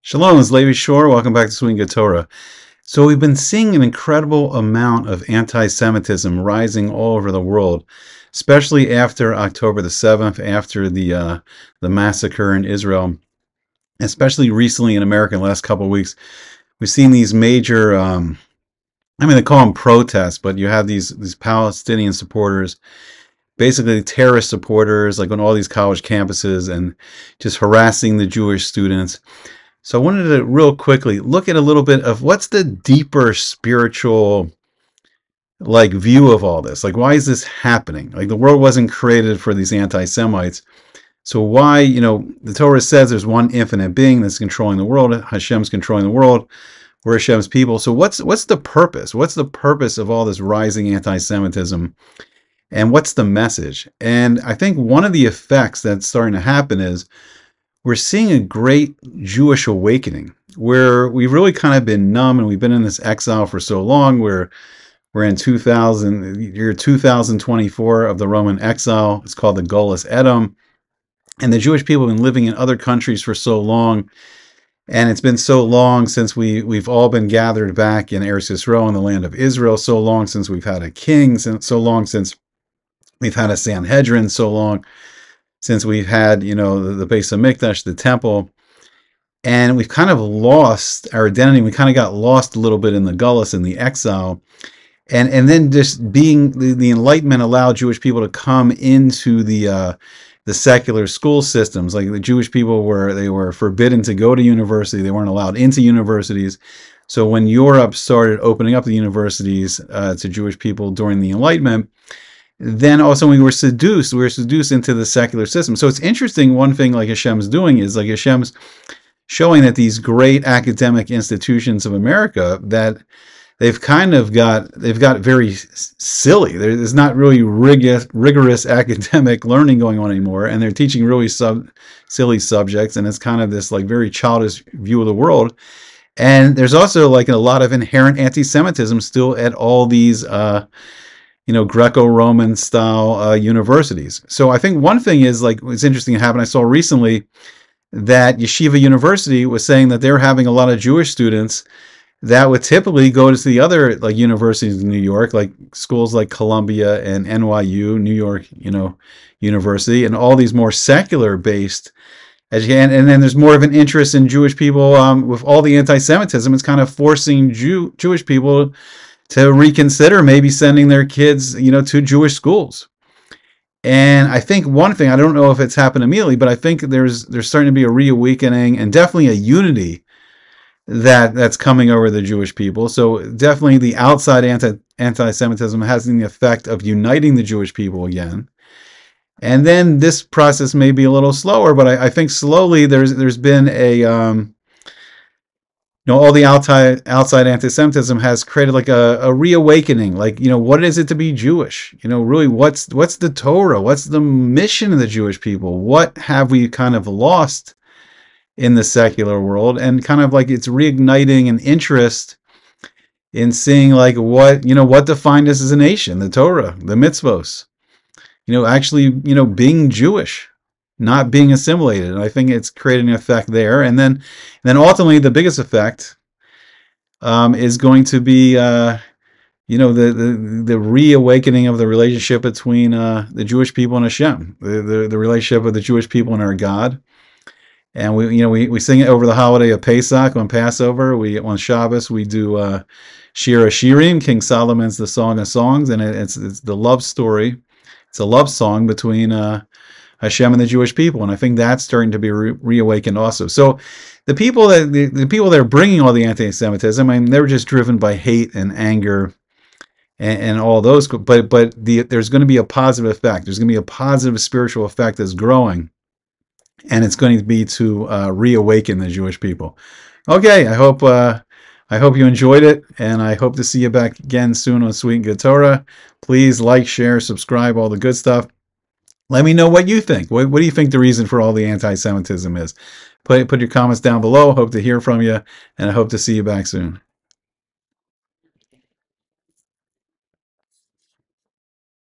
Shalom, it's Levi Shore. Welcome back to Sweet and Good Torah. So we've been seeing an incredible amount of anti-Semitism rising all over the world, especially after October the 7th, after the massacre in Israel, especially recently in America in the last couple of weeks. We've seen these major, they call them protests, but you have these Palestinian supporters, basically terrorist supporters, like on all these college campuses, and just harassing the Jewish students. So I wanted to real quickly look at a little bit of what's the deeper spiritual view of all this. Like, why is this happening? Like, the world wasn't created for these anti-Semites. So why, the Torah says there's one infinite being that's controlling the world. Hashem's controlling the world. We're Hashem's people. So what's the purpose? What's the purpose of all this rising anti-Semitism? And what's the message? And I think one of the effects that's starting to happen is we're seeing a great Jewish awakening where we've really kind of been numb and we've been in this exile for so long. We're in year 2024 of the Roman exile. It's called the Golus Edom. And the Jewish people have been living in other countries for so long. And it's been so long since we've all been gathered back in Eretz Yisrael, in the land of Israel, so long since we've had a king, so long since we've had a Sanhedrin, so long since we've had, the Beis Hamikdash, the temple, and we've kind of lost our identity. We kind of got lost a little bit in the gullus, in the exile, and then just being the Enlightenment allowed Jewish people to come into the secular school systems. Like, the Jewish people were forbidden to go to university; they weren't allowed into universities. So when Europe started opening up the universities to Jewish people during the Enlightenment, then also we were seduced into the secular system. So it's interesting, one thing like Hashem's doing is like Hashem's showing that these great academic institutions of America, that they've got very silly. There's not really rigorous academic learning going on anymore, and they're teaching really silly subjects, and it's kind of this like very childish view of the world. And there's also like a lot of inherent anti-Semitism still at all these Greco-Roman style universities. So I think one thing is, like, it's interesting to happen. I saw recently that Yeshiva University was saying that they're having a lot of Jewish students that would typically go to the other like universities in New York, like schools like Columbia and NYU, New York, University, and all these more secular based. And then there's more of an interest in Jewish people with all the anti-Semitism. It's kind of forcing Jewish people to reconsider maybe sending their kids, to Jewish schools. And I think one thing, I don't know if it's happened immediately, but I think there's starting to be a reawakening and definitely a unity that's coming over the Jewish people. So definitely the outside anti-Semitism has the effect of uniting the Jewish people again. And then this process may be a little slower, but I think slowly there's been a all the outside anti-Semitism has created like a reawakening. Like, what is it to be Jewish? Really, what's the Torah? What's the mission of the Jewish people? What have we kind of lost in the secular world? And kind of like it's reigniting an interest in seeing like what defined us as a nation, the Torah, the mitzvos. Actually, being Jewish, not being assimilated. And I think it's creating an effect there. And then ultimately the biggest effect is going to be the reawakening of the relationship between the Jewish people and Hashem, the relationship of the Jewish people and our God. And we sing it over the holiday of Pesach on Passover. On Shabbos we do Shir HaShirim, King Solomon's The Song of Songs, and it's the love story. It's a love song between Hashem and the Jewish people, and I think that's starting to be reawakened also. So the people that are bringing all the anti-Semitism, they're just driven by hate and anger and all those. But there's going to be a positive effect. There's going to be a positive spiritual effect that's growing, and it's going to be to reawaken the Jewish people. Okay, I hope you enjoyed it, and I hope to see you back again soon on Sweet and Good Torah. Please like, share, subscribe, all the good stuff. Let me know what you think. What do you think the reason for all the anti-Semitism is? Put your comments down below. Hope to hear from you, and I hope to see you back soon.